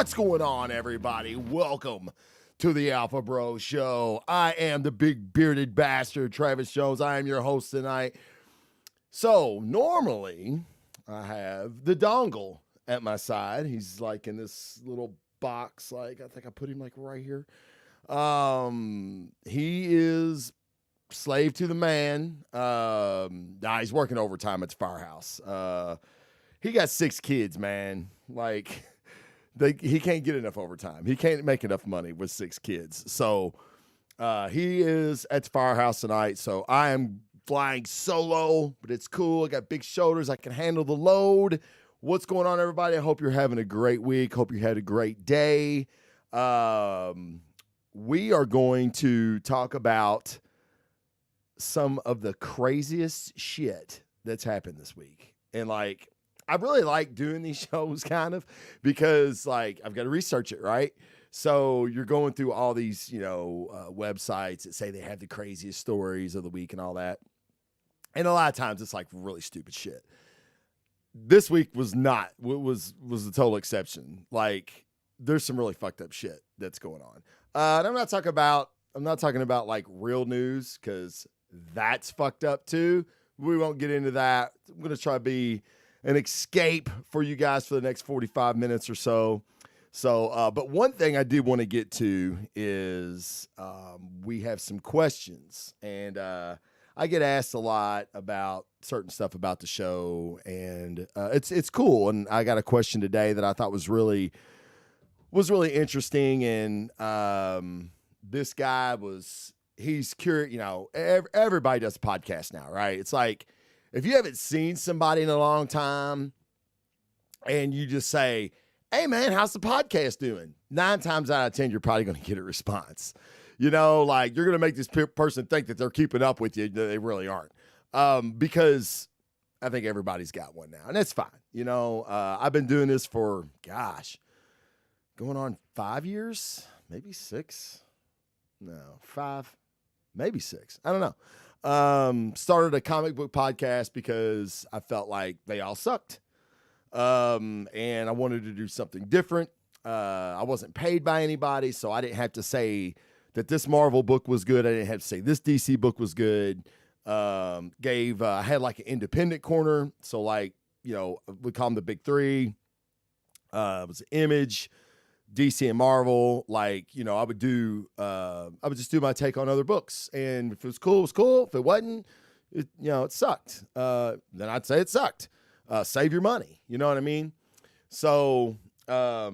What's going on, everybody? Welcome to the Alpha Bro Show. I am the big bearded bastard, Travis Jones. I am your host tonight. So, normally, I have the dongle at my side. He's like in this little box, like I think I put him like right here. He is slave to the man. He's working overtime at the firehouse. He got 6 kids, man. Like, he can't get enough overtime. He can't make enough money with 6 kids. So he is at the firehouse tonight. So I am flying solo, but it's cool. I got big shoulders. I can handle the load. What's going on, everybody? I hope you're having a great week. Hope you had a great day. We are going to talk about some of the craziest shit that's happened this week. And like, I really like doing these shows kind of because like I've got to research it, right? So you're going through all these, websites that say they have the craziest stories of the week and all that. And a lot of times it's like really stupid shit. This week was not, was the total exception. Like there's some really fucked up shit that's going on. And I'm not talking about like real news because that's fucked up too. We won't get into that. I'm going to try to be an escape for you guys for the next 45 minutes or so. So, but one thing I did want to get to is we have some questions. And I get asked a lot about certain stuff about the show. And it's cool. And I got a question today that I thought was really interesting. And this guy he's curious. Everybody does a podcast now, right? It's like, if you haven't seen somebody in a long time and you just say, hey, man, how's the podcast doing? 9 times out of 10, you're probably going to get a response. Like you're going to make this person think that they're keeping up with you. They really aren't. Because I think everybody's got one now, and that's fine. I've been doing this for, going on 5 years, maybe 6. No, 5, maybe 6. I don't know. Started a comic book podcast because I felt like they all sucked. And I wanted to do something different. I wasn't paid by anybody, so I didn't have to say that this Marvel book was good. I didn't have to say this DC book was good. I had like an independent corner. So like, we call them the big 3. It was Image, DC and Marvel. Like, I would just do my take on other books. And if it was cool, it was cool. If it wasn't, it sucked. Then I'd say it sucked. Save your money. You know what I mean? So, that's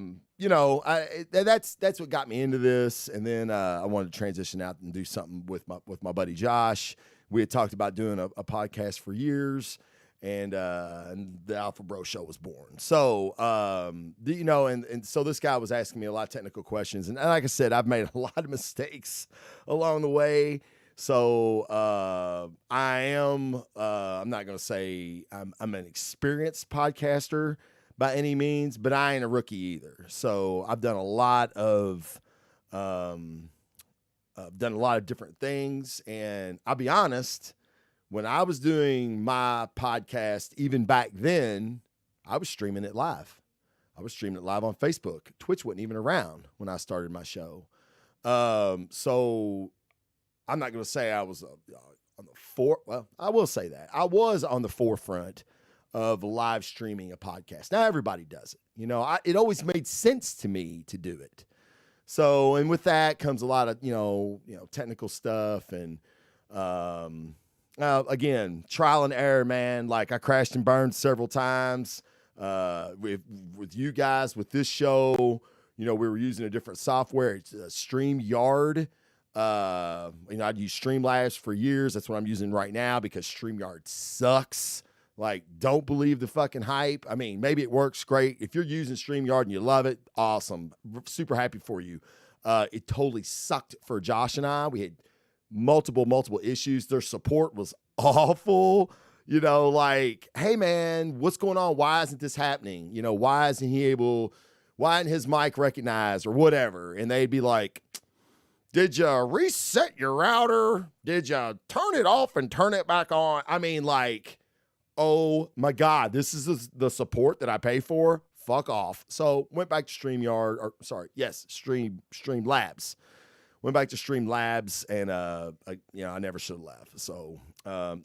what got me into this. And then I wanted to transition out and do something with my buddy Josh. We had talked about doing a podcast for years. And the Alpha Bro Show was born. So, and so this guy was asking me a lot of technical questions. And like I said, I've made a lot of mistakes along the way. So I'm not going to say I'm an experienced podcaster by any means, but I ain't a rookie either. So I've done a lot of different things. And I'll be honest, when I was doing my podcast, even back then, I was streaming it live. I was streaming it live on Facebook. Twitch wasn't even around when I started my show. So I'm not going to say I was on the well, I will say that. I was on the forefront of live streaming a podcast. Now everybody does it. It always made sense to me to do it. So, and with that comes a lot of, technical stuff and, again, trial and error, man. Like I crashed and burned several times with you guys with this show. We were using a different software. It's StreamYard. I'd used Streamlabs for years. That's what I'm using right now because StreamYard sucks. Like, don't believe the fucking hype. I mean, maybe it works great. If you're using StreamYard and you love it, awesome. Super happy for you. It totally sucked for Josh and I. We had multiple issues. Their support was awful. Like, hey man, what's going on? Why isn't this happening? Why isn't his mic recognized or whatever? And they'd be like, did you reset your router? Did you turn it off and turn it back on? I mean, like, oh my God, this is the support that I pay for fuck off. So went back to Streamlabs. Went back to Streamlabs, and I never should have left. So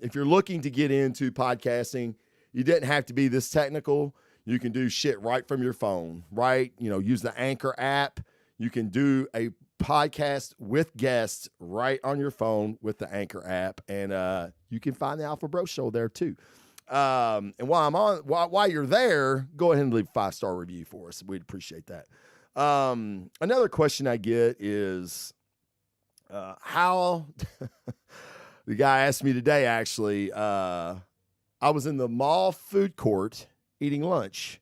if you're looking to get into podcasting, you didn't have to be this technical. You can do shit right from your phone, right? Use the Anchor app. You can do a podcast with guests right on your phone with the Anchor app, and you can find the Alpha Bro Show there too. And while you're there, go ahead and leave a 5-star review for us. We'd appreciate that. Another question I get is how the guy asked me today, actually, I was in the mall food court eating lunch,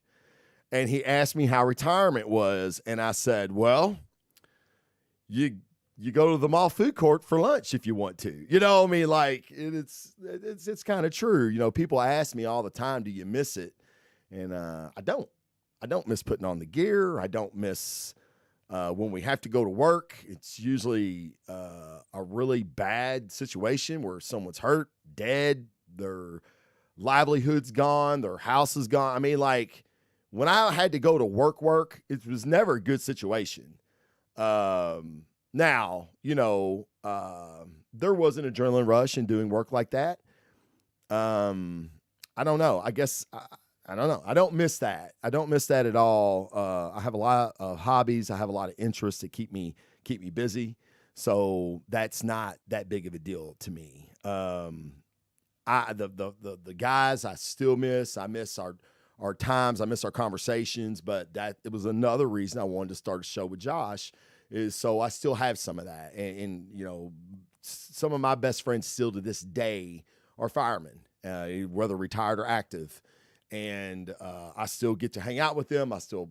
and he asked me how retirement was. And I said, well, you go to the mall food court for lunch if you want to. It's kind of true. People ask me all the time, do you miss it? And I don't miss putting on the gear. I don't miss when we have to go to work. It's usually a really bad situation where someone's hurt, dead, their livelihood's gone, their house is gone. I mean, like, when I had to go to work, it was never a good situation. Now, there was an adrenaline rush in doing work like that. I don't know. I guess, I don't know. I don't miss that. I don't miss that at all. I have a lot of hobbies. I have a lot of interests that keep me busy. So that's not that big of a deal to me. The guys I still miss. I miss our times. I miss our conversations, but that it was another reason I wanted to start a show with Josh, is so I still have some of that. And some of my best friends still to this day are firemen, whether retired or active. And I still get to hang out with them. I still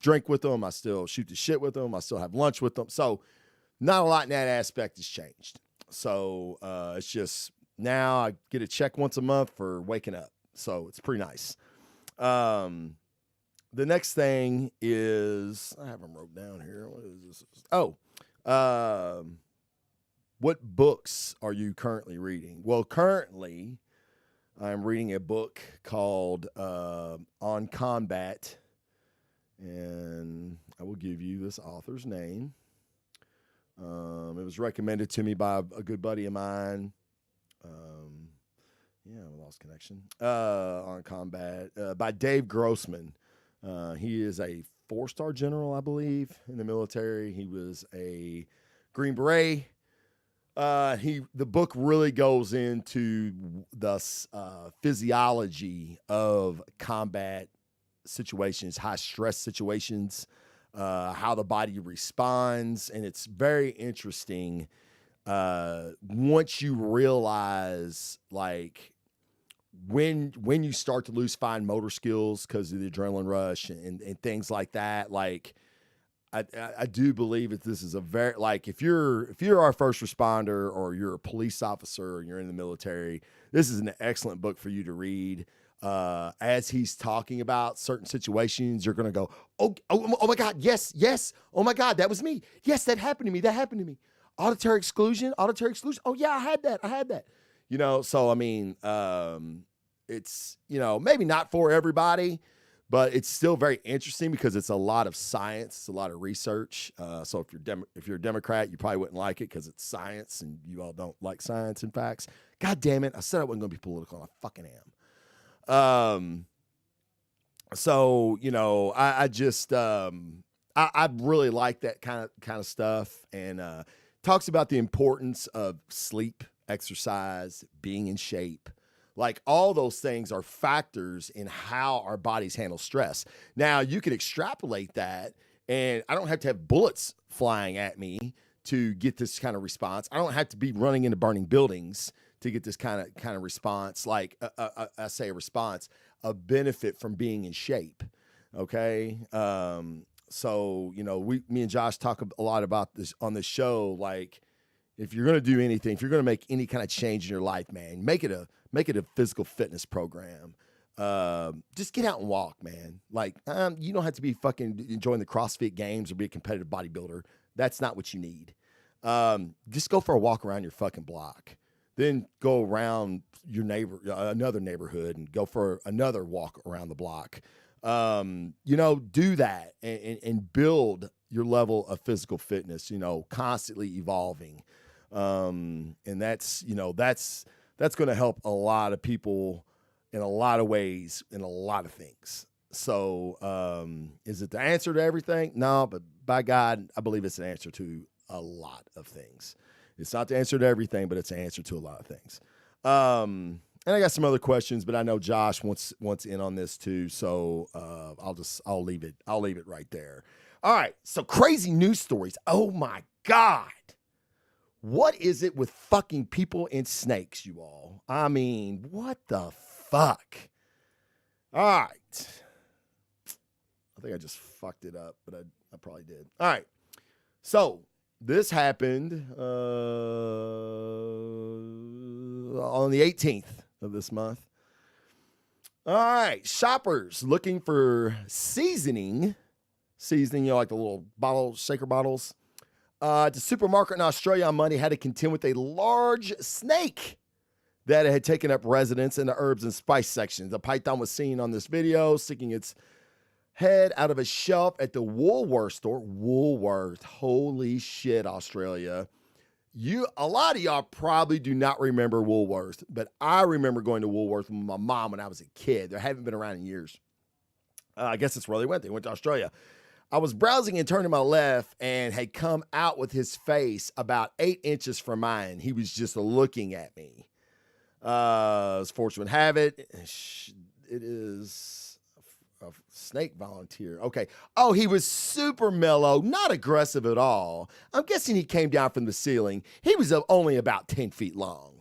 drink with them. I still shoot the shit with them. I still have lunch with them. So not a lot in that aspect has changed. So it's just now I get a check once a month for waking up. So it's pretty nice. The next thing is, I have them wrote down here. What is this? Oh, what books are you currently reading? Well, currently I'm reading a book called On Combat, and I will give you this author's name. It was recommended to me by a good buddy of mine. I lost connection. On Combat by Dave Grossman. He is a 4-star general, I believe, in the military. He was a Green Beret. The book really goes into the physiology of combat situations, high stress situations, how the body responds, and it's very interesting. Once you realize, like, when you start to lose fine motor skills because of the adrenaline rush and things like that, like, I do believe that this is a very, like, if you're our first responder or you're a police officer and you're in the military, this is an excellent book for you to read. As he's talking about certain situations, you're going to go, oh my God, yes. Oh my God, that was me. Yes, that happened to me. Auditory exclusion. Oh yeah, I had that. So, I mean, it's, maybe not for everybody, but it's still very interesting because it's a lot of science. It's a lot of research. So if you're a Democrat, you probably wouldn't like it because it's science and you all don't like science and facts. God damn it. I said I wasn't going to be political, and I fucking am. So, I just, I really like that kind of stuff, and talks about the importance of sleep, exercise, being in shape. Like, all those things are factors in how our bodies handle stress. Now, you can extrapolate that, and I don't have to have bullets flying at me to get this kind of response. I don't have to be running into burning buildings to get this kind of response. Like, I say a response, a benefit from being in shape. Okay. So, me and Josh talk a lot about this on the show. Like, if you're going to do anything, if you're going to make any kind of change in your life, man, make it a physical fitness program. Just get out and walk, man. Like, you don't have to be fucking enjoying the CrossFit games or be a competitive bodybuilder. That's not what you need. Just go for a walk around your fucking block. Then go around your another neighborhood and go for another walk around the block. Do that and build your level of physical fitness, constantly evolving. And that's going to help a lot of people in a lot of ways, in a lot of things. So, is it the answer to everything? No, but by God, I believe it's an answer to a lot of things. It's not the answer to everything, but it's an answer to a lot of things. And I got some other questions, but I know Josh wants in on this too. So, I'll leave it right there. All right. So crazy news stories. Oh my God. What is it with fucking people and snakes, you all? I mean, what the fuck? All right. I think I just fucked it up, but I probably did. All right. So this happened on the 18th of this month. All right. Shoppers looking for seasoning, like the little shaker bottles. The supermarket in Australia on Monday had to contend with a large snake that had taken up residence in the herbs and spice section. The python was seen on this video sticking its head out of a shelf at the Woolworth store. Woolworth, holy shit, Australia. A lot of y'all probably do not remember Woolworth, but I remember going to Woolworth with my mom when I was a kid. They haven't been around in years. I guess that's where they went. They went to Australia. I was browsing and turned to my left and had come out with his face about 8 inches from mine. He was just looking at me. As fortune would have it, it is a snake volunteer. Okay. Oh, he was super mellow, not aggressive at all. I'm guessing he came down from the ceiling. He was only about 10 feet long.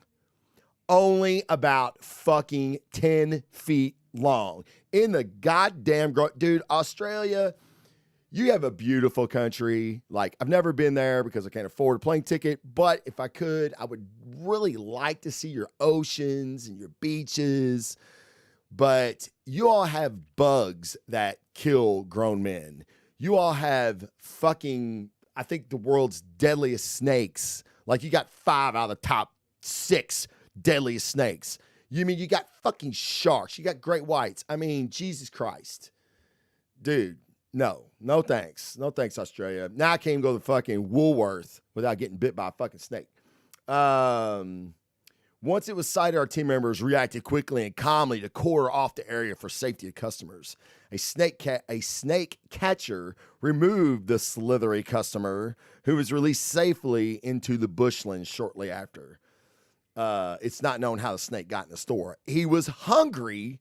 Only about fucking 10 feet long. In the goddamn, dude, Australia, you have a beautiful country. Like, I've never been there because I can't afford a plane ticket, but if I could, I would really like to see your oceans and your beaches. But you all have bugs that kill grown men. You all have fucking, I think, the world's deadliest snakes. Like, you got 5 out of the top 6 deadliest snakes. You mean you got fucking sharks. You got great whites. I mean, Jesus Christ. Dude. No thanks. No thanks, Australia. Now I can't even go to fucking Woolworth without getting bit by a fucking snake. Once it was sighted, our team members reacted quickly and calmly to quarter off the area for safety of customers. A snake catcher removed the slithery customer, who was released safely into the bushland shortly after. It's not known how the snake got in the store. He was hungry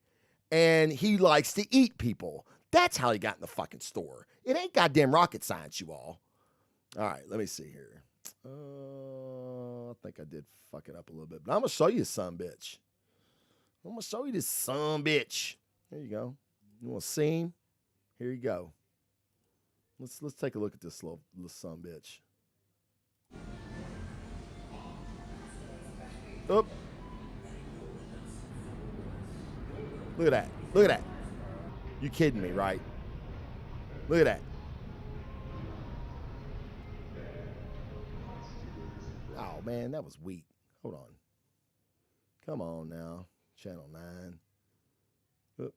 and he likes to eat people. That's how he got in the fucking store. It ain't goddamn rocket science, you all. All right, let me see here. I think I did fuck it up a little bit, but I'm going to show you this son bitch. I'm going to show you this son bitch. There you go. You want to see him? Here you go. Let's take a look at this little son bitch. Oop. Look at that. Look at that. You kidding me, right? Look at that. Oh, man, that was weak. Hold on. Come on now. Channel 9. Oop.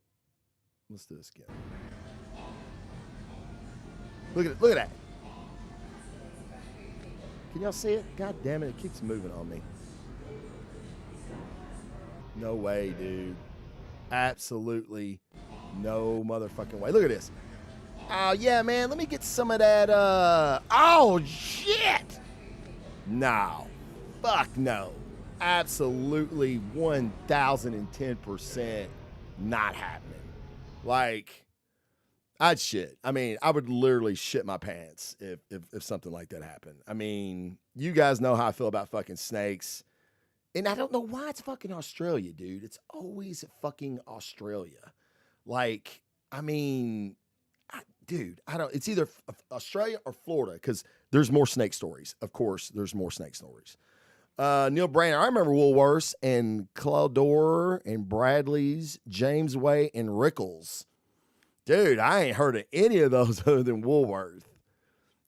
Let's do this again. Look at it. Look at that. Can y'all see it? God damn it. It keeps moving on me. No way, dude. Absolutely no motherfucking way. Look at this. Oh, yeah, man. Let me get some of that. Oh, shit. No. Fuck no. Absolutely 1010% not happening. Like, I'd shit. I mean, I would literally shit my pants if something like that happened. I mean, you guys know how I feel about fucking snakes. And I don't know why it's fucking Australia, dude. It's always fucking Australia. Like, I mean, dude, it's either Australia or Florida because there's more snake stories. Of course, there's more snake stories. Neil Brainer, I remember Woolworths and Caldor and Bradley's, James Way and Rickles. Dude, I ain't heard of any of those other than Woolworth.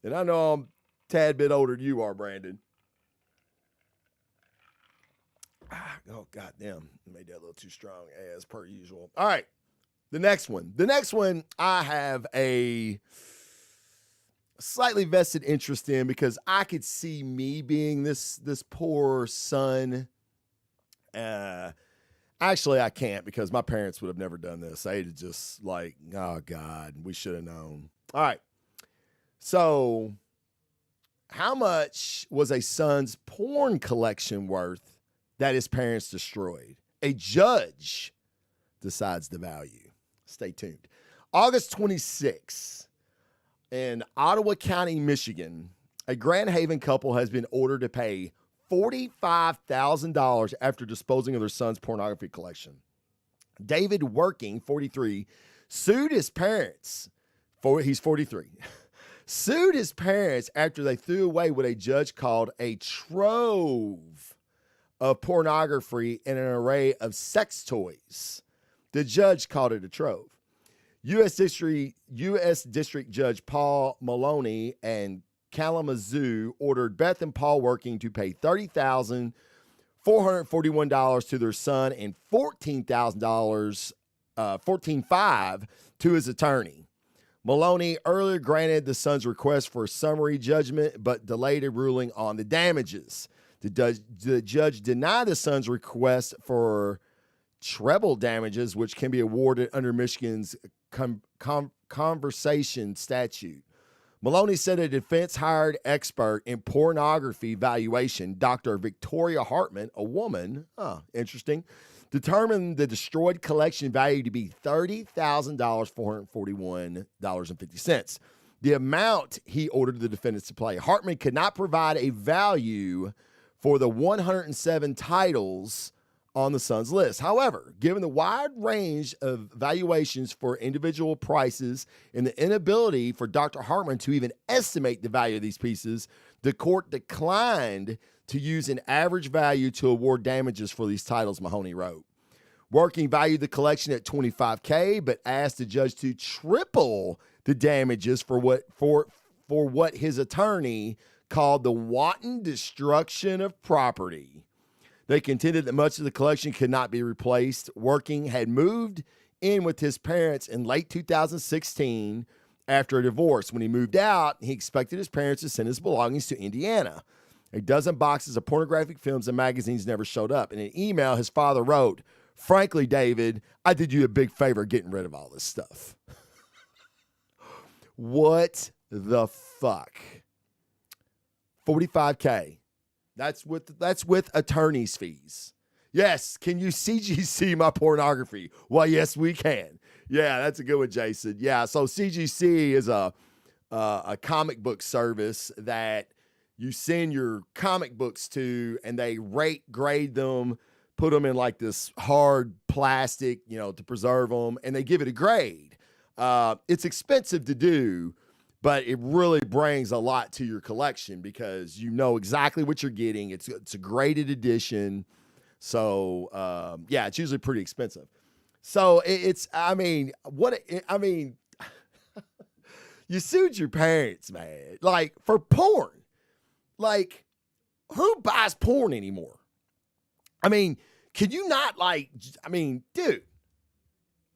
And I know I'm a tad bit older than you are, Brandon. Oh, goddamn. Made that a little too strong, as per usual. All right. The next one I have a slightly vested interest in because I could see me being this poor son. Actually, I can't because my parents would have never done this. They'd just like, oh God, we should have known. All right. So how much was a son's porn collection worth that his parents destroyed? A judge decides the value. Stay tuned. August 26, in Ottawa County, Michigan, a Grand Haven couple has been ordered to pay $45,000 after disposing of their son's pornography collection. David Working, 43, sued his parents. He's 43. Sued his parents after they threw away what a judge called a trove of pornography and an array of sex toys. The judge called it a trove. U.S. District Judge Paul Maloney and Kalamazoo ordered Beth and Paul Working to pay $30,441 to their son and $14,500 to his attorney. Maloney earlier granted the son's request for a summary judgment, but delayed a ruling on the damages. The judge denied the son's request for treble damages, which can be awarded under Michigan's conversation statute. Maloney said a defense hired expert in pornography valuation, Dr. Victoria Hartman, a woman, interesting, determined the destroyed collection value to be $30,441.50. The amount he ordered the defendants to pay. Hartman could not provide a value for the 107 titles on the son's list. However, given the wide range of valuations for individual prices and the inability for Dr. Hartman to even estimate the value of these pieces, the court declined to use an average value to award damages for these titles, Mahoney wrote. Working valued the collection at $25,000, but asked the judge to triple the damages for what his attorney called the wanton destruction of property. They contended that much of the collection could not be replaced. Working had moved in with his parents in late 2016 after a divorce. When he moved out, he expected his parents to send his belongings to Indiana. A dozen boxes of pornographic films and magazines never showed up. In an email, his father wrote, "Frankly, David, I did you a big favor getting rid of all this stuff." What the fuck? $45,000. That's with attorney's fees. Yes, can you CGC my pornography? Well, yes, we can. Yeah, that's a good one, Jason. Yeah, so CGC is a comic book service that you send your comic books to, and they grade them, put them in like this hard plastic, to preserve them, and they give it a grade. It's expensive to do, but it really brings a lot to your collection because you know exactly what you're getting. It's a graded edition. So, it's usually pretty expensive. So you sued your parents, man, like for porn. Like, who buys porn anymore? I mean, can you not dude,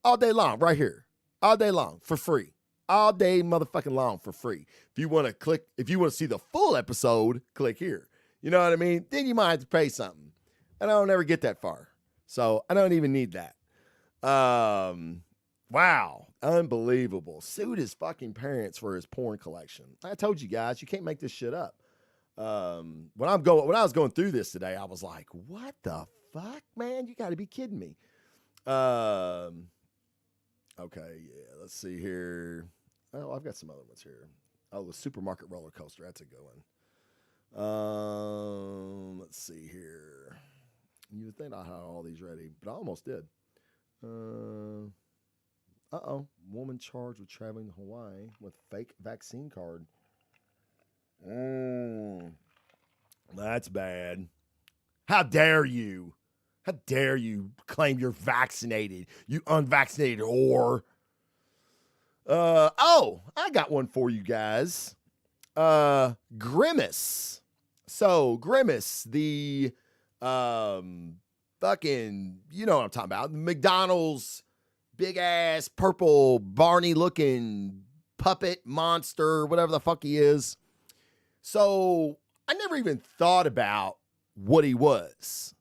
all day long, right here, all day long for free. All day motherfucking long for free. If you want to see the full episode, click here. You know what I mean? Then you might have to pay something. And I don't ever get that far. So I don't even need that. Wow. Unbelievable. Sued his fucking parents for his porn collection. I told you guys, you can't make this shit up. When I was going through this today, I was like, what the fuck, man? You gotta be kidding me. Okay, yeah, let's see here. Oh, I've got some other ones here. Oh, the supermarket roller coaster. That's a good one. Let's see here. You would think I had all these ready, but I almost did. Woman charged with traveling to Hawaii with fake vaccine card. That's bad. How dare you? How dare you claim you're vaccinated, you unvaccinated whore? I got one for you guys. Grimace. So Grimace, the fucking, you know what I'm talking about, McDonald's big ass purple Barney looking puppet monster, whatever the fuck he is. So I never even thought about what he was.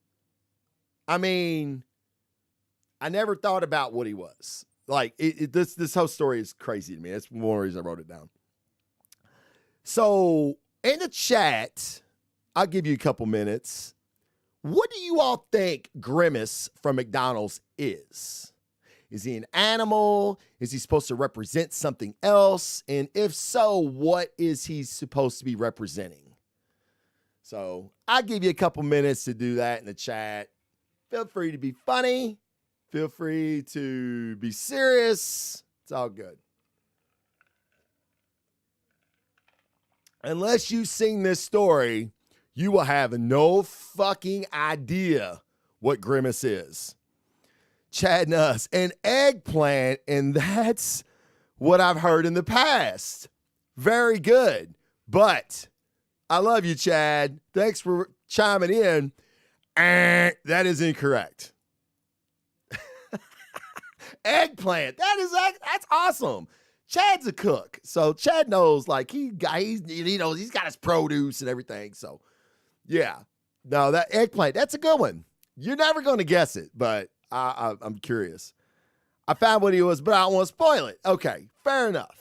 I mean, I never thought about what he was. Like this whole story is crazy to me. That's one reason I wrote it down. So in the chat, I'll give you a couple minutes. What do you all think Grimace from McDonald's is? Is he an animal? Is he supposed to represent something else? And if so, what is he supposed to be representing? So I'll give you a couple minutes to do that in the chat. Feel free to be funny. Feel free to be serious. It's all good. Unless you've seen this story, you will have no fucking idea what Grimace is. Chad Nuss, an eggplant, and that's what I've heard in the past. Very good. But I love you, Chad. Thanks for chiming in. That is incorrect. Eggplant. That's awesome. Chad's a cook. So Chad knows, like, he's got his produce and everything. So yeah. No, that eggplant, that's a good one. You're never going to guess it, but I'm curious. I found what he was, but I don't want to spoil it. Okay, fair enough.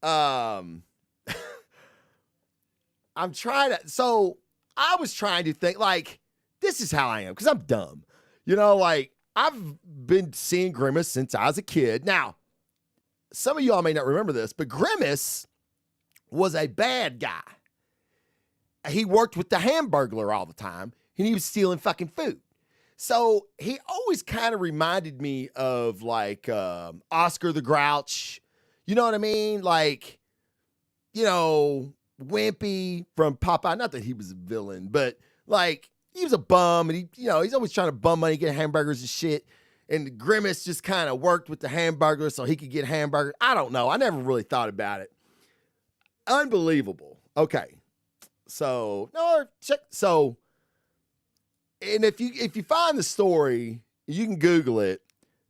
I was trying to think, like, this is how I am, because I'm dumb. Like, I've been seeing Grimace since I was a kid. Now, some of y'all may not remember this, but Grimace was a bad guy. He worked with the Hamburglar all the time, and he was stealing fucking food. So he always kind of reminded me of, like, Oscar the Grouch. You know what I mean? Like, Wimpy from Popeye. Not that he was a villain, but, like, he was a bum, and he's always trying to bum money, get hamburgers and shit. And Grimace just kind of worked with the Hamburglar so he could get hamburgers. I don't know. I never really thought about it. Unbelievable. Okay. So, and if you find the story, you can Google it.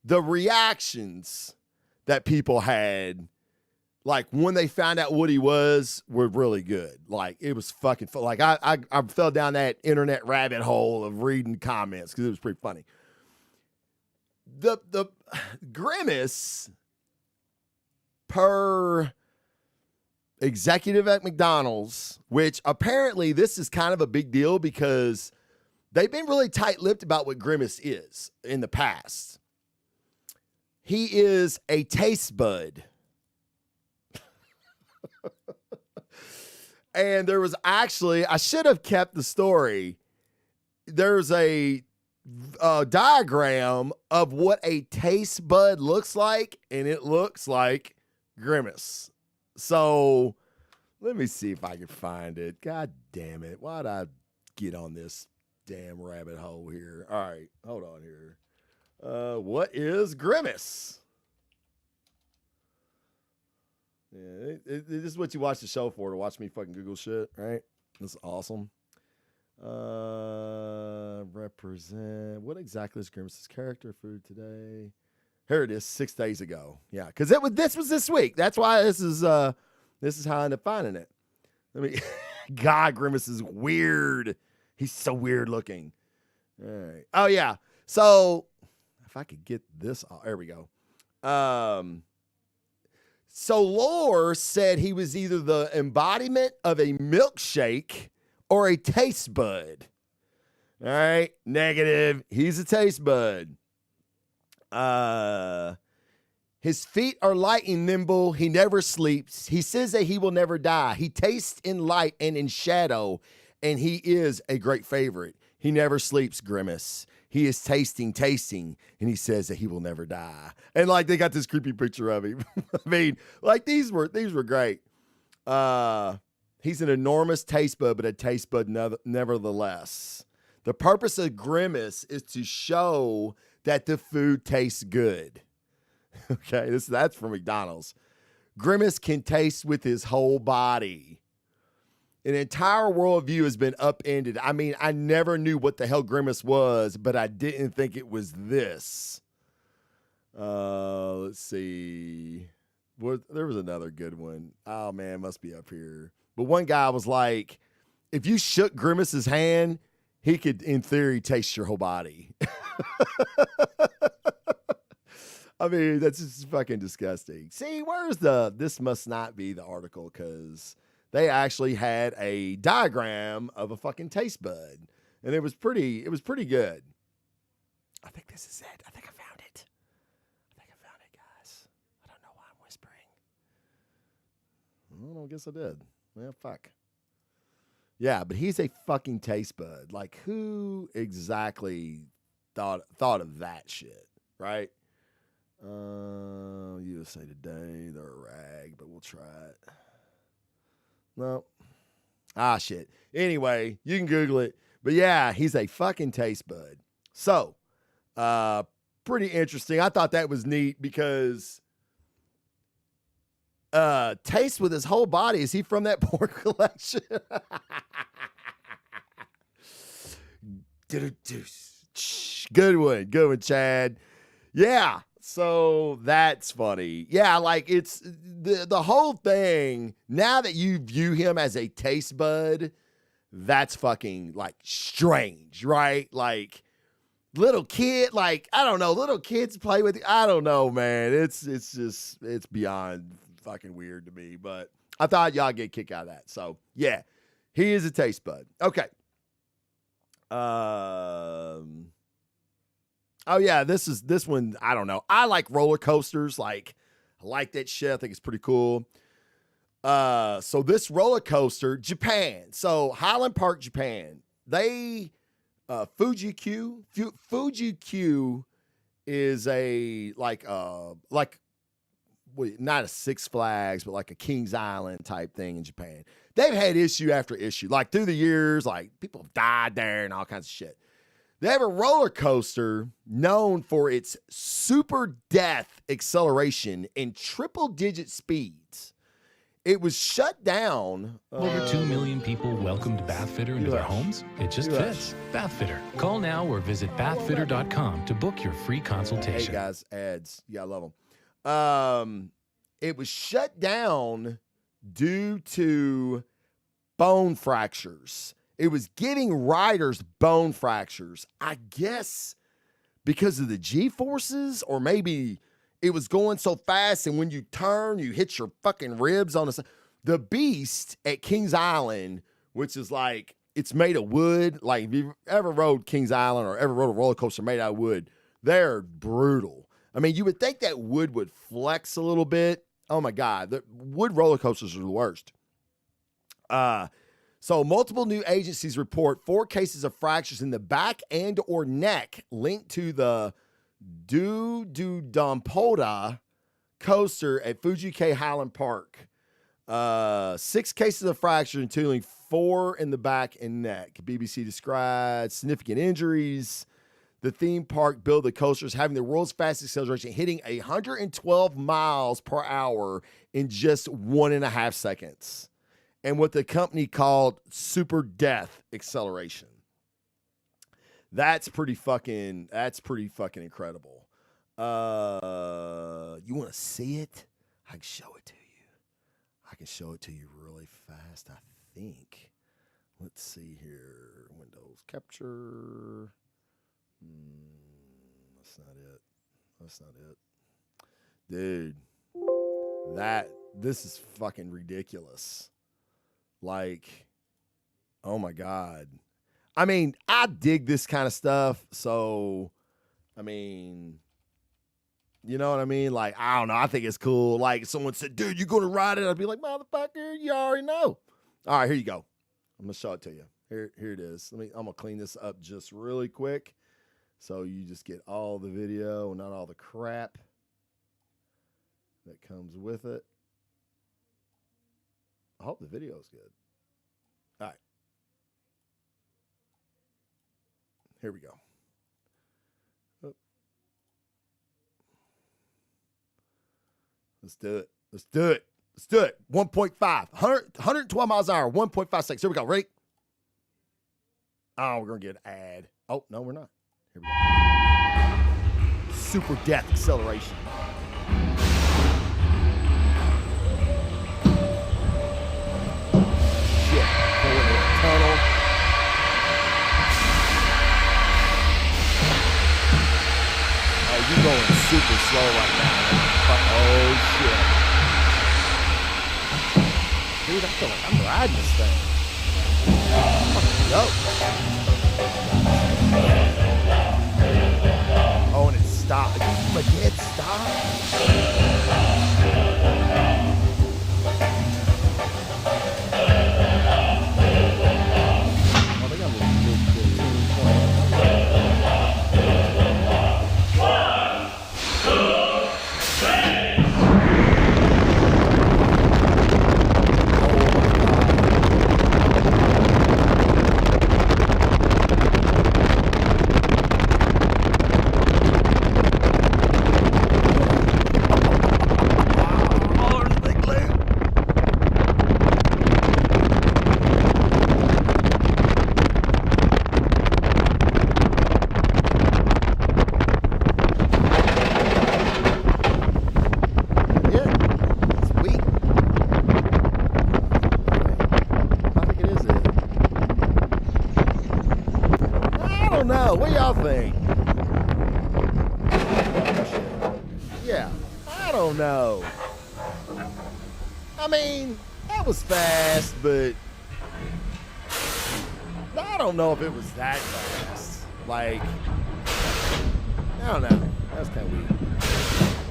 The reactions that people had, like, when they found out what he was, were really good. Like, it was fucking fun. Like, I fell down that internet rabbit hole of reading comments because it was pretty funny. The Grimace, per executive at McDonald's, which apparently this is kind of a big deal because they've been really tight-lipped about what Grimace is in the past. He is a taste bud. And there was actually, I should have kept the story. There's a diagram of what a taste bud looks like, and it looks like Grimace. So let me see if I can find it. God damn it. Why'd I get on this damn rabbit hole here? All right, hold on here. What is Grimace? Yeah, this is what you watch the show for, to watch me fucking Google shit, right? That's awesome. Represent. What exactly is Grimace's character food today? Here it is, 6 days ago. Yeah, because this was this week. That's why this is how I ended up finding it. God, Grimace is weird. He's so weird looking. All right. Oh yeah. So if I could get this, there we go. So Lore said he was either the embodiment of a milkshake or a taste bud. All right, negative. He's a taste bud. His feet are light and nimble. He never sleeps. He says that he will never die. He tastes in light and in shadow, and he is a great favorite. He never sleeps, Grimace. He is tasting, and he says that he will never die. And, like, they got this creepy picture of him. I mean, like, these were great. He's an enormous taste bud, but a taste bud nevertheless. The purpose of Grimace is to show that the food tastes good. Okay, that's from McDonald's. Grimace can taste with his whole body. An entire worldview has been upended. I mean, I never knew what the hell Grimace was, but I didn't think it was this. Let's see. There was another good one. Oh man, it must be up here. But one guy was like, if you shook Grimace's hand, he could, in theory, taste your whole body. I mean, that's just fucking disgusting. See, this must not be the article, because they actually had a diagram of a fucking taste bud. And it was pretty good. I think this is it. I think I found it. Guys. I don't know why I'm whispering. Well, I guess I did. Well, fuck. Yeah, but he's a fucking taste bud. Like, who exactly thought of that shit, right? USA Today, they're a rag, but we'll try it. No. Shit. Anyway, you can Google it. But yeah, he's a fucking taste bud. So, pretty interesting. I thought that was neat because taste with his whole body. Is he from that porn collection? Good one, Chad. Yeah. So that's funny. Yeah, like it's the whole thing. Now that you view him as a taste bud, that's fucking like strange, right? Like little kid, like I don't know, little kids play with. I don't know, man. It's beyond fucking weird to me. But I thought y'all get a kick out of that. So yeah, he is a taste bud. Okay. Oh yeah, this one, I don't know. I like roller coasters. Like, I like that shit. I think it's pretty cool. So this roller coaster, Japan. So Highland Park, Japan. They Fuji-Q is a not a Six Flags, but like a Kings Island type thing in Japan. They've had issue after issue. Like through the years, like people have died there and all kinds of shit. They have a roller coaster known for its super death acceleration in triple-digit speeds. It was shut down. Over 2 million people welcomed Bathfitter into their homes. It just fits. Bathfitter. Call now or visit bathfitter.com to book your free consultation. Hey guys, ads. You gotta love them. It was shut down due to bone fractures. It was getting riders bone fractures, I guess, because of the G-forces, or maybe it was going so fast, and when you turn, you hit your fucking ribs on the side. The Beast at Kings Island, which is like, it's made of wood. Like, if you've ever rode Kings Island or ever rode a roller coaster made out of wood, they're brutal. I mean, you would think that wood would flex a little bit. Oh, my God. The wood roller coasters are the worst. So multiple new agencies report 4 cases of fractures in the back and or neck linked to the Dudumpoda coaster at Fuji-Q Highland Park. 6 cases of fractures, including 4 in the back and neck. BBC described significant injuries. The theme park billed the coasters having the world's fastest acceleration, hitting 112 miles per hour in just 1.5 seconds. And what the company called super death acceleration. That's pretty fucking incredible. You want to see it? I can show it to you. I can show it to you really fast, I think. Let's see here. Windows capture. That's not it. Dude, this is fucking ridiculous. Like, oh my God. I mean, I dig this kind of stuff. So, I mean, you know what I mean? Like, I don't know. I think it's cool. Like, someone said, dude, you going to ride it? I'd be like, motherfucker, you already know. All right, here you go. I'm going to show it to you. Here it is. I'm going to clean this up just really quick. So you just get all the video and not all the crap that comes with it. I hope the video is good. All right. Here we go. Oh. Let's do it. 1.5. 112 miles an hour, 1.5 seconds. Here we go. Ready? Oh, we're going to get an ad. Oh, no, we're not. Here we go. super death acceleration. Shit. Going in a tunnel. Oh, you're going super slow right now. Oh, shit. Dude, I feel like I'm riding this thing. Go. Oh, and it stopped. My dead stop. Oh, they got a what y'all think? Yeah, I don't know. I mean, that was fast, but I don't know if it was that fast. Like, I don't know. That was kind of weird.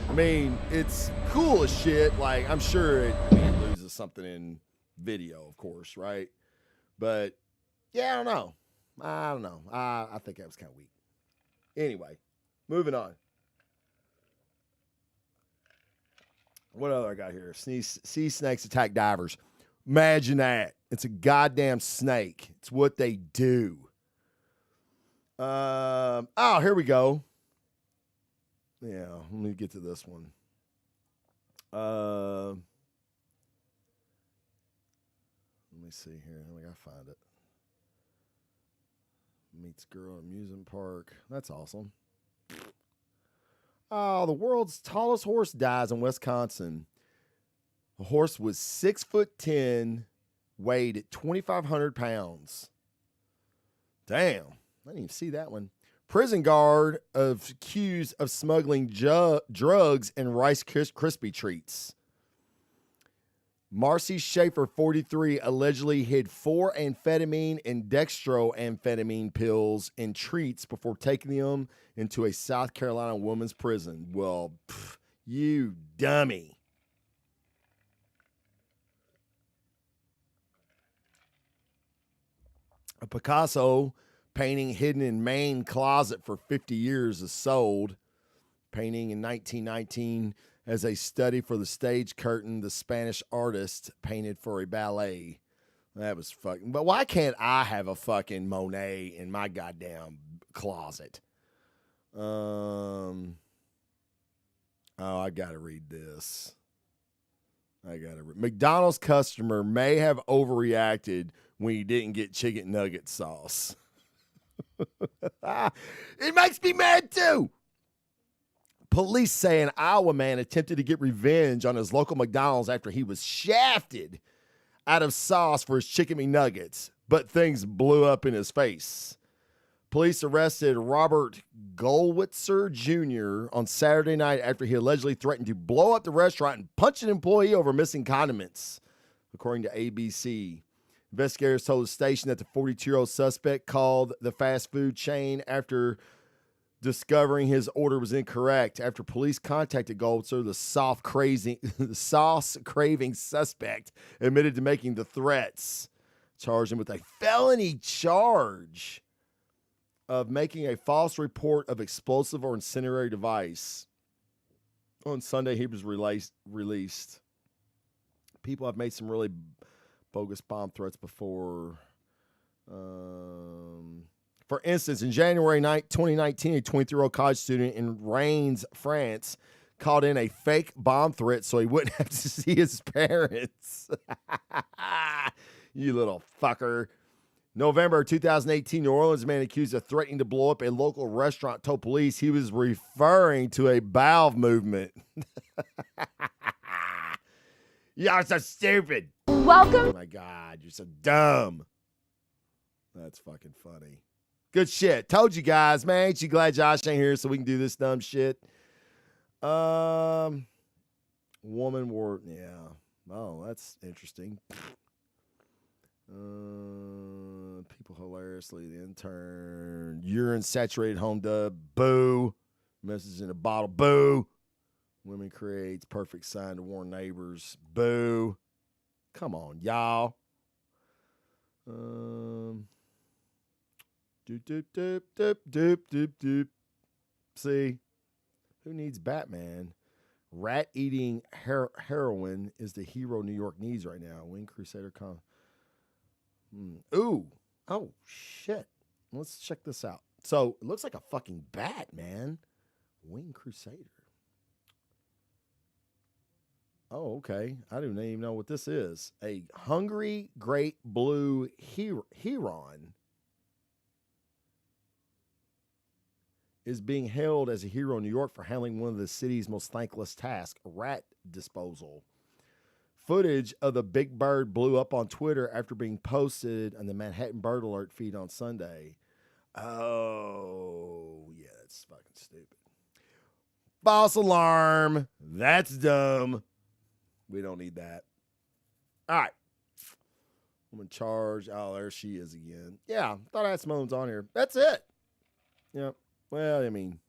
I mean, it's cool as shit. Like, I'm sure it loses something in video, of course, right? But, yeah, I don't know. I think that was kind of weak. Anyway, moving on. What other I got here? Sea snakes attack divers. Imagine that. It's a goddamn snake. It's what they do. Oh, here we go. Yeah, let me get to this one. Let me see here. I gotta find it. Meets girl amusement park. That's awesome. Oh, the world's tallest horse dies in Wisconsin. The horse was 6'10", weighed 2,500 pounds. Damn, I didn't even see that one. Prison guard accused of smuggling drugs and Rice Krispie treats. Marcy Schaefer, 43, allegedly hid 4 amphetamine and dextroamphetamine pills and treats before taking them into a South Carolina woman's prison. Well, you dummy. A Picasso painting hidden in Maine closet for 50 years is sold. Painting in 1919 as a study for the stage curtain, the Spanish artist painted for a ballet. That was fucking... But why can't I have a fucking Monet in my goddamn closet? Oh, I gotta read this. McDonald's customer may have overreacted when he didn't get chicken nugget sauce. It makes me mad too. Police say an Iowa man attempted to get revenge on his local McDonald's after he was shafted out of sauce for his chicken McNuggets, but things blew up in his face. Police arrested Robert Goldwitzer Jr. on Saturday night after he allegedly threatened to blow up the restaurant and punch an employee over missing condiments, according to ABC. Investigators told the station that the 42-year-old suspect called the fast food chain after discovering his order was incorrect. After police contacted Goldwitzer, the sauce-craving suspect admitted to making the threats, charged him with a felony charge of making a false report of explosive or incendiary device. On Sunday, he was released. People have made some really bogus bomb threats before. For instance, in January 2019, a 23-year-old college student in Reims, France, called in a fake bomb threat so he wouldn't have to see his parents. You little fucker. November 2018, New Orleans man accused of threatening to blow up a local restaurant told police he was referring to a bowel movement. Y'all so stupid. Welcome. Oh my God, you're so dumb. That's fucking funny. Good shit. Told you guys, man. Ain't you glad Josh ain't here so we can do this dumb shit? Woman wore, yeah. Oh, that's interesting. People hilariously, the intern, urine saturated home dub, boo. Message in a bottle, boo. Women creates perfect sign to warn neighbors, boo. Come on, y'all. Doop, doop, doop, doop, doop, doop, doop. See, who needs Batman? Rat eating heroin is the hero New York needs right now. Wing Crusader con. Ooh. Oh, shit. Let's check this out. So it looks like a fucking bat, man. Wing Crusader. Oh, okay. I don't even know what this is. A hungry great blue heron is being hailed as a hero in New York for handling one of the city's most thankless tasks, rat disposal. Footage of the big bird blew up on Twitter after being posted on the Manhattan Bird Alert feed on Sunday. Oh, yeah, that's fucking stupid. False alarm. That's dumb. We don't need that. All right. I'm in charge. Oh, there she is again. Yeah, thought I had some ones on here. That's it. Yeah. Well, I mean,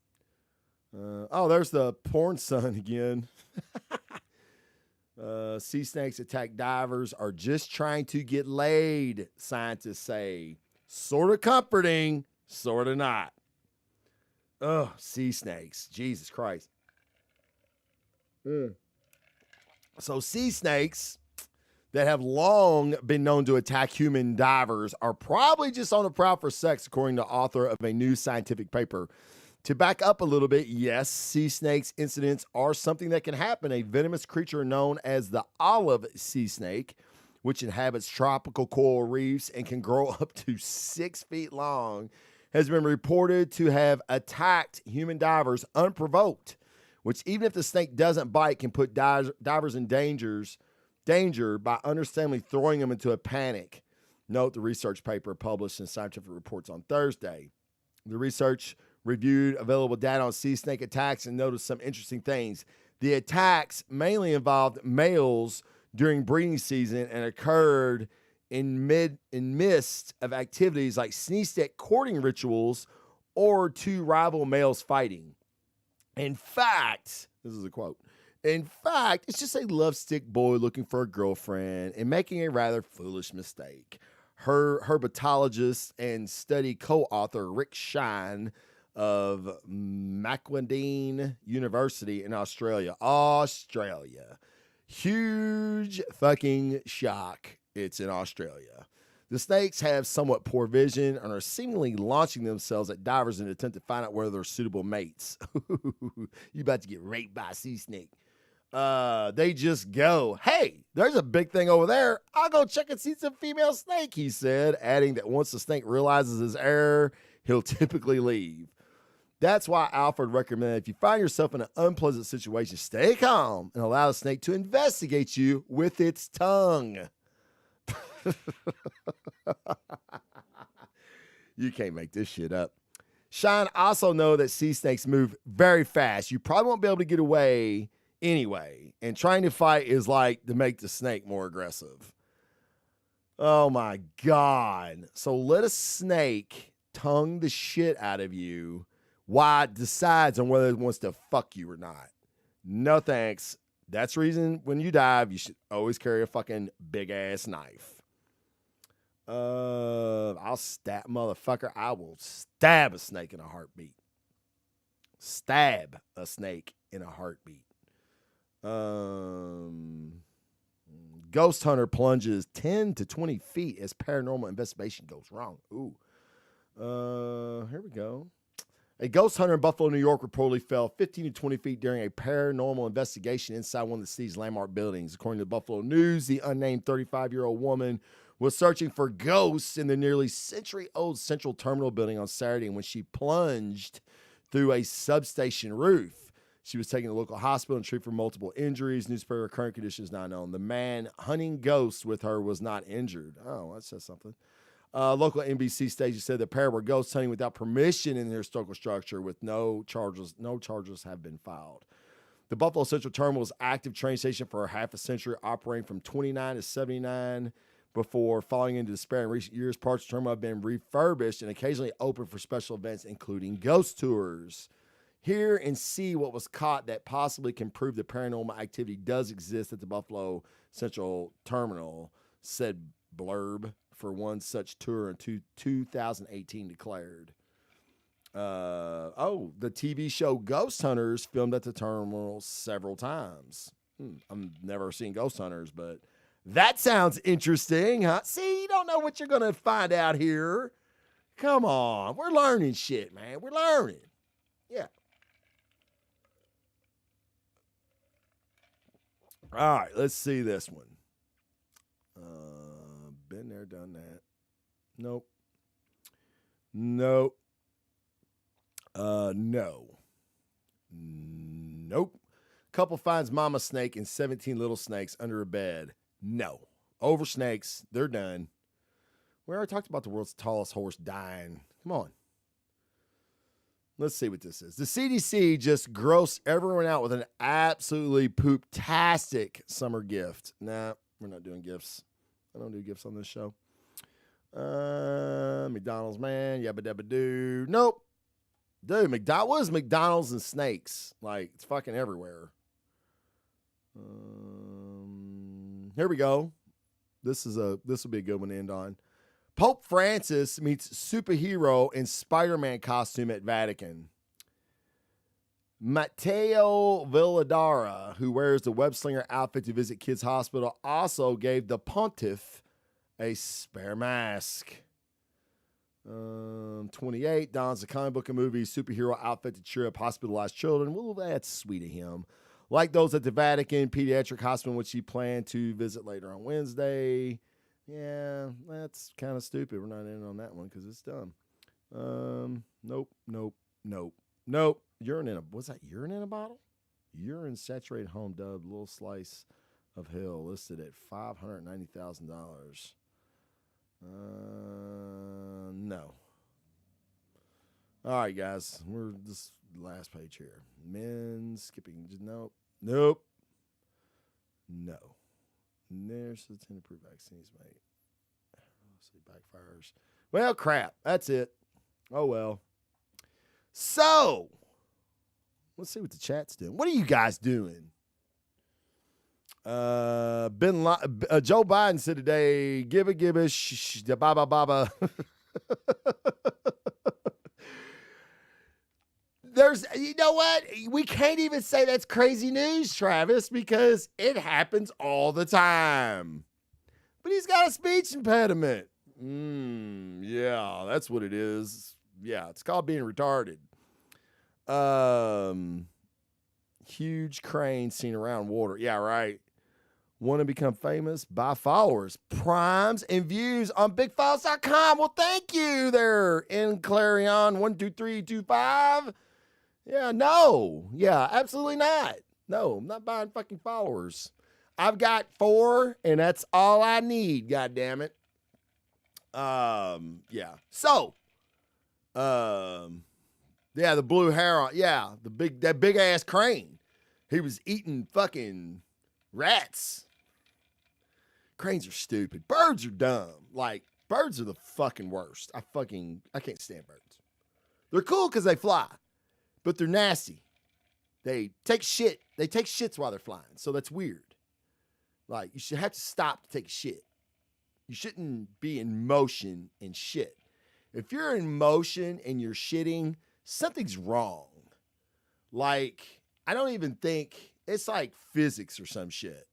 there's the porn son again. Sea snakes attack divers are just trying to get laid, scientists say. Sort of comforting, sort of not. Oh, sea snakes. Jesus Christ. So sea snakes that have long been known to attack human divers are probably just on the prowl for sex, according to the author of a new scientific paper. To back up a little bit, yes, sea snakes incidents are something that can happen. A venomous creature known as the olive sea snake, which inhabits tropical coral reefs and can grow up to 6 feet long, has been reported to have attacked human divers unprovoked, which even if the snake doesn't bite, can put divers in danger by understandably throwing them into a panic. Note the research paper published in Scientific Reports on Thursday. The research reviewed available data on sea snake attacks and noticed some interesting things. The attacks mainly involved males during breeding season and occurred in midst of activities like sea-snake courting rituals or two rival males fighting. In fact, this is a quote. In fact, it's just a lovesick boy looking for a girlfriend and making a rather foolish mistake. Her herpetologist and study co-author Rick Shine of Macquarie University in Australia. Huge fucking shock. It's in Australia. The snakes have somewhat poor vision and are seemingly launching themselves at divers in an attempt to find out whether they're suitable mates. You about to get raped by a sea snake. They just go, hey, there's a big thing over there. I'll go check and see some female snake, he said, adding that once the snake realizes his error, he'll typically leave. That's why Alfred recommended if you find yourself in an unpleasant situation, stay calm and allow the snake to investigate you with its tongue. You can't make this shit up. Shine also know that sea snakes move very fast. You probably won't be able to get away anyway. And trying to fight is like to make the snake more aggressive. Oh my God. So let a snake tongue the shit out of you while it decides on whether it wants to fuck you or not. No thanks. That's the reason when you dive, you should always carry a fucking big ass knife. I'll stab, motherfucker. I will stab a snake in a heartbeat. Stab a snake in a heartbeat. Ghost hunter plunges 10 to 20 feet as paranormal investigation goes wrong. Ooh. Here we go. A ghost hunter in Buffalo, New York reportedly fell 15 to 20 feet during a paranormal investigation inside one of the city's landmark buildings. According to the Buffalo News, the unnamed 35-year-old woman was searching for ghosts in the nearly century-old Central Terminal building on Saturday when she plunged through a substation roof. She was taken to a local hospital and treated for multiple injuries. Newspaper current conditions not known. The man hunting ghosts with her was not injured. Oh, that says something. Local NBC station said the pair were ghost hunting without permission in the historical structure with no charges. No charges have been filed. The Buffalo Central Terminal was an active train station for half a century, operating from 29 to 79 before falling into despair in recent years. Parts of the terminal have been refurbished and occasionally open for special events, including ghost tours. Hear and see what was caught that possibly can prove that paranormal activity does exist at the Buffalo Central Terminal, said Blurb for one such tour in 2018 declared. The TV show Ghost Hunters filmed at the terminal several times. I've never seen Ghost Hunters, but that sounds interesting, huh? See, you don't know what you're going to find out here. Come on. We're learning shit, man. We're learning. Yeah. All right, let's see this one. Been there, done that. Nope. No. Nope. Couple finds mama snake and 17 little snakes under a bed. No. Over snakes. They're done. We already talked about the world's tallest horse dying. Come on. Let's see what this is. The CDC just grossed everyone out with an absolutely poop-tastic summer gift. Nah, we're not doing gifts. I don't do gifts on this show. McDonald's, man. Yabba dabba doo. Nope. Dude, what is McDonald's and snakes? Like, it's fucking everywhere. Here we go. This will be a good one to end on. Pope Francis meets superhero in Spider-Man costume at Vatican. Matteo Villadara, who wears the web-slinger outfit to visit kids' hospital, also gave the pontiff a spare mask. 28, dons a comic book and movie superhero outfit to cheer up hospitalized children. Well, that's sweet of him. Like those at the Vatican Pediatric Hospital, which he planned to visit later on Wednesday. Yeah, that's kind of stupid. We're not in on that one because it's dumb. Nope. What's that? Urine in a bottle? Urine saturated home dubbed little slice of hell listed at $590,000. No. All right, guys. We're this last page here. Men skipping. Nope. No. There's the 10 approved vaccines, mate. Let's see, backfires. Well, crap. That's it. Oh, well. So, let's see what the chat's doing. What are you guys doing? Joe Biden said today, gibba, baba. You know what? We can't even say that's crazy news, Travis, because it happens all the time. But he's got a speech impediment. Yeah, that's what it is. Yeah, it's called being retarded. Huge crane seen around water. Yeah, right. Want to become famous? Buy followers, primes, and views on bigfiles.com. Well, thank you there, in Clarion 12325. Yeah, no. Yeah, absolutely not. No, I'm not buying fucking followers. I've got 4, and that's all I need, goddammit. Yeah. So, yeah, the blue hair on, yeah, that big ass crane. He was eating fucking rats. Cranes are stupid. Birds are dumb. Like, birds are the fucking worst. I can't stand birds. They're cool because they fly, but they're nasty. They take shit. They take shits while they're flying, so that's weird. Like, you should have to stop to take a shit. You shouldn't be in motion and shit. If you're in motion and you're shitting, something's wrong. Like, I don't even think, it's like physics or some shit.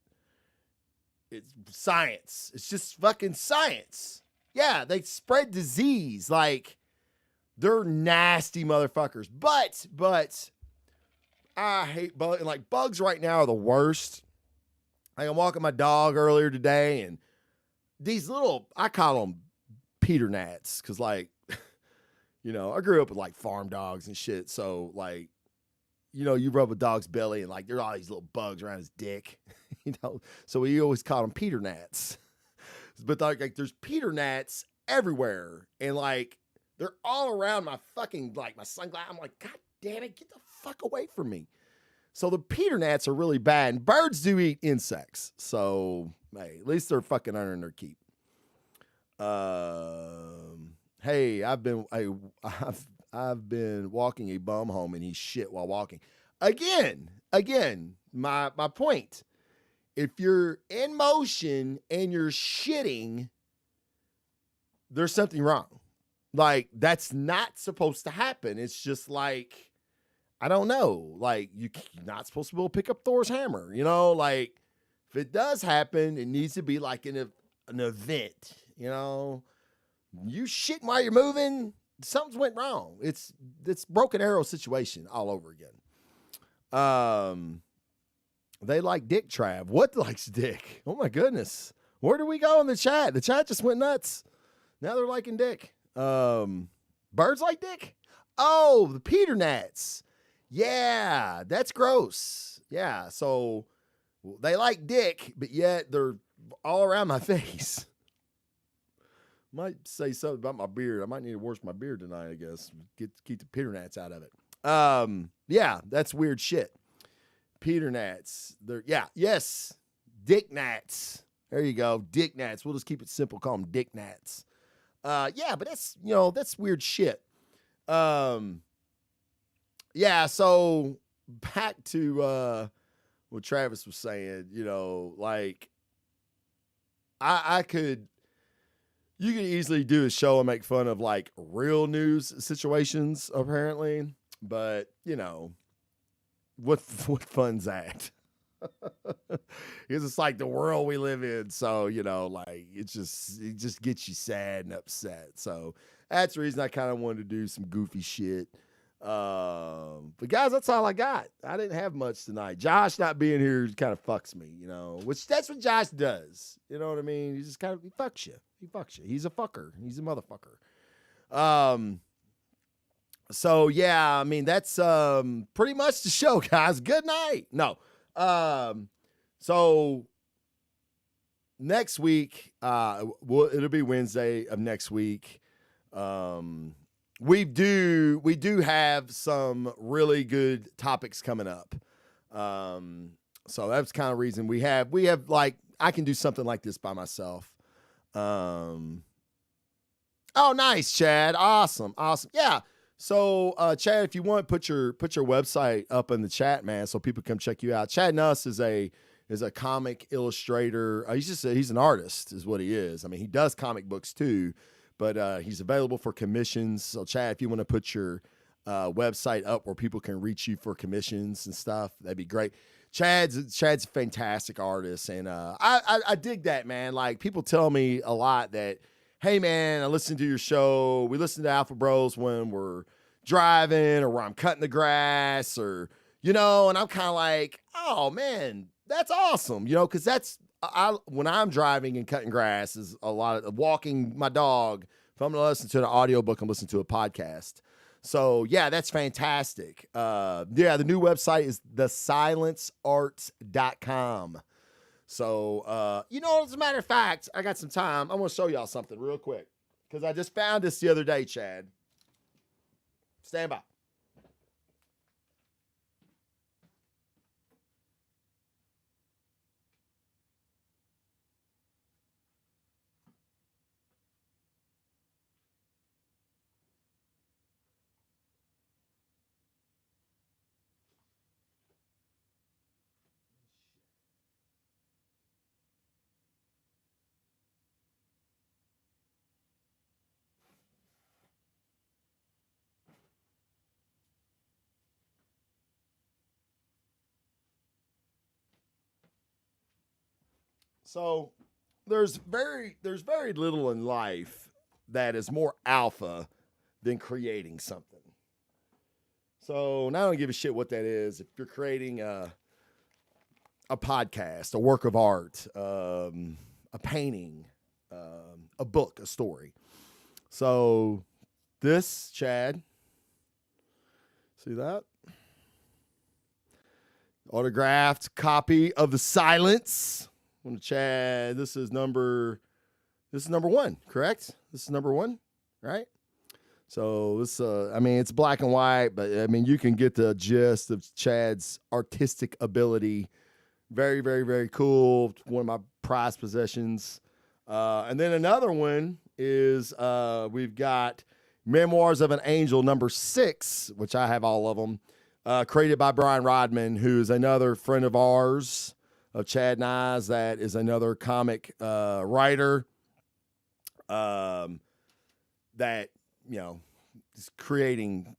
It's science. It's just fucking science. Yeah, they spread disease. Like, they're nasty motherfuckers. But, I hate bugs. Like, bugs right now are the worst. Like, I'm walking my dog earlier today, and these little, I call them Peter Gnats, because like, you know, I grew up with like farm dogs and shit. So like, you know, you rub a dog's belly and like there are all these little bugs around his dick, you know. So we always call them Peter Gnats. But like there's Peter Gnats everywhere, and like they're all around my fucking like my sunglasses. I'm like, God damn it, get the fuck away from me. So the Peter Gnats are really bad, and birds do eat insects. So hey, at least they're fucking earning their keep. Hey, I've been walking a bum home and he's shit while walking. Again, my point. If you're in motion and you're shitting, there's something wrong. Like, that's not supposed to happen. It's just like, I don't know. Like, you're not supposed to be able to pick up Thor's hammer. You know, like, if it does happen, it needs to be like an event. You know, you shitting while you're moving, something's went wrong. It's Broken Arrow situation all over again. They like Dick Trav. What likes Dick? Oh my goodness. Where do we go in the chat? The chat just went nuts. Now they're liking Dick. Birds like Dick? Oh, the Peter Gnats. Yeah, that's gross. Yeah, so they like Dick, but yet they're all around my face. Might say something about my beard. I might need to wash my beard tonight, I guess. Keep the Peter Gnats out of it. Yeah, that's weird shit. Peter Gnats. Yes. Dick Gnats. There you go. Dick Gnats. We'll just keep it simple. Call them Dick Gnats. Yeah, but that's, you know, that's weird shit. Yeah, so back to what Travis was saying, you know, like you could easily do a show and make fun of like real news situations, apparently, but you know, what fun's that? Because it's like the world we live in. So, you know, like it just gets you sad and upset. So that's the reason I kind of wanted to do some goofy shit. But guys, that's all I got. I didn't have much tonight. Josh not being here kind of fucks me, you know, which that's what Josh does. You know what I mean? He just kind of, he fucks you. He's a fucker. He's a motherfucker. So yeah, I mean, that's, pretty much the show, guys. Good night. No. So next week, it'll be Wednesday of next week. We do have some really good topics coming up. So that's kind of reason we have like, I can do something like this by myself. Oh, nice, Chad. Awesome. Yeah. So, Chad, if you want, put your website up in the chat, man, so people come check you out. Chad Nuss is a comic illustrator. He's an artist is what he is. I mean, he does comic books too, but he's available for commissions. So, Chad, if you want to put your website up where people can reach you for commissions and stuff, that'd be great. Chad's a fantastic artist, and I dig that, man. Like, people tell me a lot that, hey, man, I listen to your show. We listen to Alpha Bros when we're driving or when I'm cutting the grass or, you know, and I'm kind of like, oh, man, that's awesome, you know, because when I'm driving and cutting grass is a lot of walking my dog. If I'm going to listen to an audiobook, I'm listening to a podcast. So, yeah, that's fantastic. Yeah, the new website is thesilencearts.com. So, you know, as a matter of fact, I got some time. I'm going to show y'all something real quick because I just found this the other day, Chad. Stand by. So there's very little in life that is more alpha than creating something. So now I don't give a shit what that is. If you're creating a podcast, a work of art, a painting, a book, a story. So this, Chad, see that? Autographed copy of The Silence. Chad, this is number one, correct? This is number one, right? So this, it's black and white, but you can get the gist of Chad's artistic ability. Very, very, very cool. One of my prized possessions. And then another one is we've got Memoirs of an Angel, number 6, which I have all of them, created by Brian Rodman, who's another friend of ours, of Chad and I's, that is another comic writer that, is creating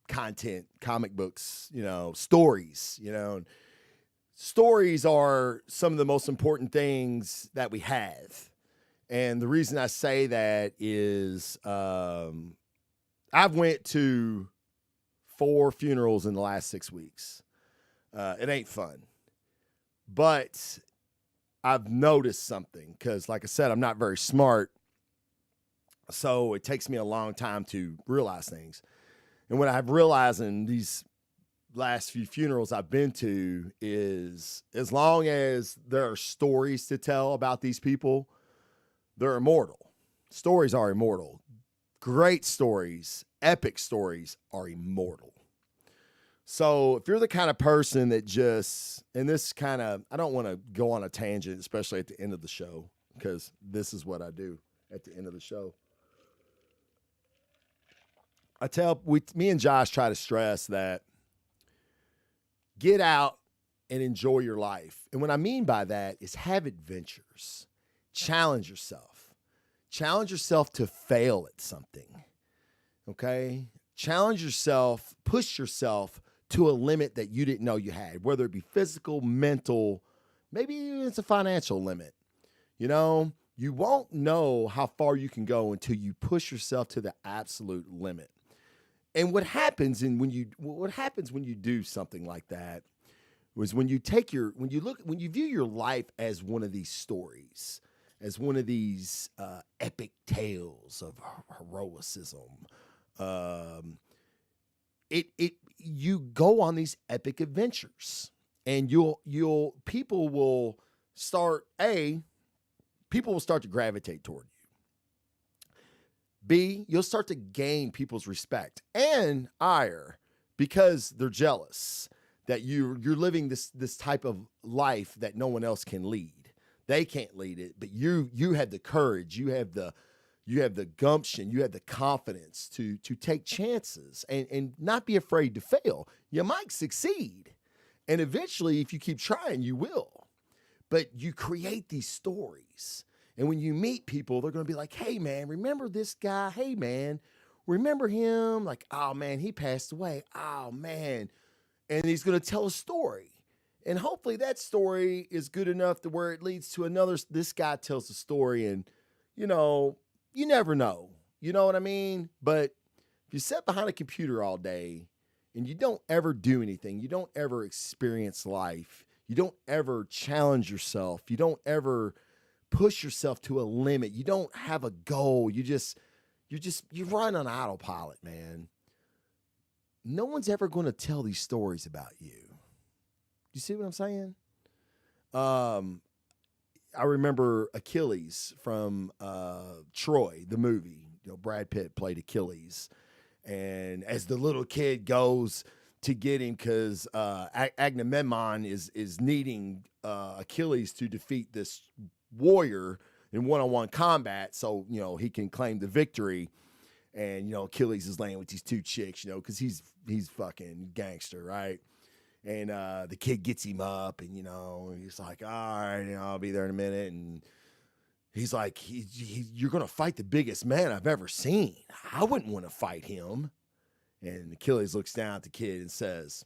content, comic books, stories, Stories are some of the most important things that we have. And the reason I say that is I've went to 4 funerals in the last 6 weeks. It ain't fun. But I've noticed something because, like I said, I'm not very smart. So it takes me a long time to realize things. And what I've realized in these last few funerals I've been to is, as long as there are stories to tell about these people, they're immortal. Stories are immortal. Great stories, epic stories are immortal. So if you're the kind of person that just, and this kind of, I don't want to go on a tangent, especially at the end of the show, because this is what I do at the end of the show. Me and Josh try to stress that get out and enjoy your life. And what I mean by that is have adventures. Challenge yourself. Challenge yourself to fail at something. Okay? Challenge yourself, push yourself to a limit that you didn't know you had, whether it be physical, mental, maybe it's a financial limit. You won't know how far you can go until you push yourself to the absolute limit. And what happens when you do something like that was when you view your life as one of these stories, as one of these epic tales of heroicism. You go on these epic adventures, and people will start to gravitate toward you. B, you'll start to gain people's respect and ire because they're jealous that you're living this type of life that no one else can lead. They can't lead it, but you have the courage, you have the gumption, you have the confidence to take chances and not be afraid to fail. You might succeed, and eventually, if you keep trying, you will. But you create these stories. And when you meet people, they're going to be like, hey, man, remember this guy? Hey, man, remember him? Like, oh, man, he passed away. Oh, man. And he's going to tell a story. And hopefully that story is good enough to where it leads to another. This guy tells a story and, you never know. You know what I mean? But if you sit behind a computer all day and you don't ever do anything, you don't ever experience life, you don't ever challenge yourself, you don't ever push yourself to a limit, you don't have a goal, you run on autopilot, man. No one's ever going to tell these stories about you. You see what I'm saying? I remember Achilles from Troy, the movie. Brad Pitt played Achilles. And as the little kid goes to get him because Agamemnon is needing Achilles to defeat this warrior in one-on-one combat so, he can claim the victory. And, Achilles is laying with these 2 chicks, because he's fucking gangster, right? And the kid gets him up and, he's like, all right, I'll be there in a minute. And he's like, you're going to fight the biggest man I've ever seen. I wouldn't want to fight him. And Achilles looks down at the kid and says,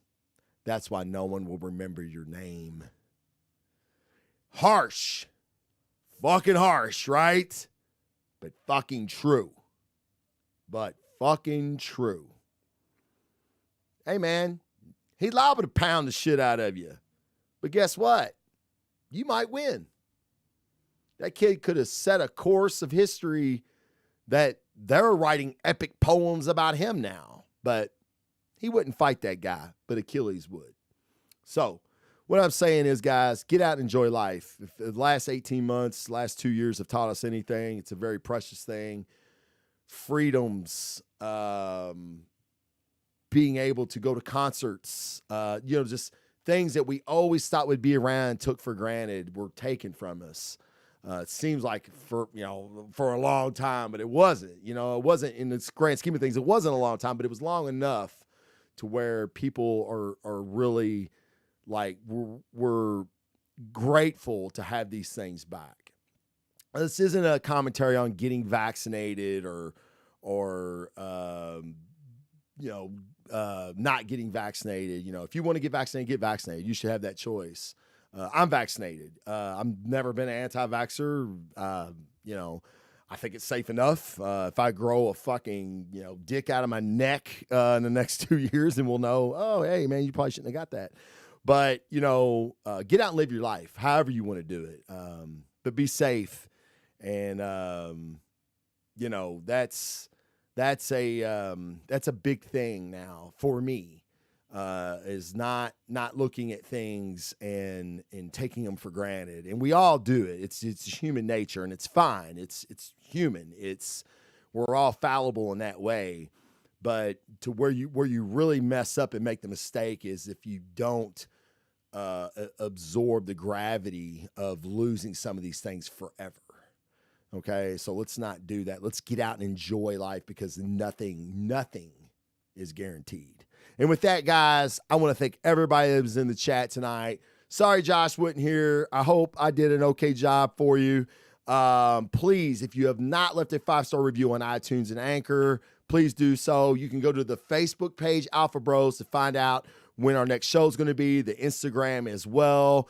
that's why no one will remember your name. Harsh. Fucking harsh, right? But fucking true. Hey, man, he's liable to pound the shit out of you. But guess what? You might win. That kid could have set a course of history that they're writing epic poems about him now. But he wouldn't fight that guy, but Achilles would. So what I'm saying is, guys, get out and enjoy life. If the last 18 months, last 2 years have taught us anything, it's a very precious thing. Freedoms, being able to go to concerts, just things that we always thought would be around, took for granted, were taken from us. It seems like for a long time, but it wasn't. It wasn't in the grand scheme of things. It wasn't a long time, but it was long enough to where people are really like we're grateful to have these things back. This isn't a commentary on getting vaccinated or not getting vaccinated. If you want to get vaccinated, get vaccinated. You should have that choice. I'm vaccinated. I've never been an anti-vaxxer. I think it's safe enough. If I grow a fucking, dick out of my neck in the next 2 years, then we'll know, oh, hey, man, you probably shouldn't have got that. But, get out and live your life, however you want to do it. But be safe. And, that's a big thing now for me, is not looking at things and taking them for granted. And we all do it. It's human nature, and it's fine. It's human. We're all fallible in that way. But to where you really mess up and make the mistake is if you don't absorb the gravity of losing some of these things forever. Okay, so let's not do that. Let's get out and enjoy life, because nothing is guaranteed. And with that, guys, I want to thank everybody that was in the chat tonight. Sorry Josh wasn't here. I hope I did an okay job for you. Please, if you have not left a 5-star review on iTunes and Anchor, please do so. You can go to the Facebook page, Alpha Bros, to find out when our next show is going to be, the Instagram as well.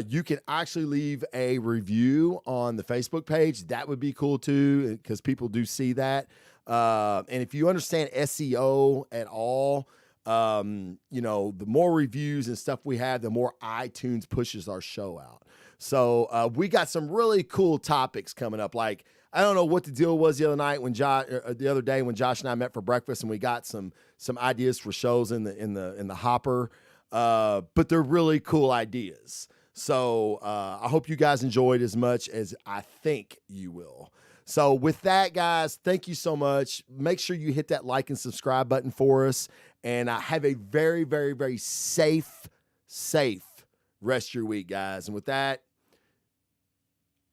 You can actually leave a review on the Facebook page. That would be cool too, because people do see that. And if you understand SEO at all, the more reviews and stuff we have, the more iTunes pushes our show out. So we got some really cool topics coming up. Like, I don't know what the deal was the other day when Josh and I met for breakfast, and we got some ideas for shows in the hopper. But they're really cool ideas. So I hope you guys enjoyed as much as I think you will. So with that, guys, thank you so much. Make sure you hit that like and subscribe button for us. And have a very, very, very safe rest of your week, guys. And with that,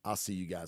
I'll see you guys.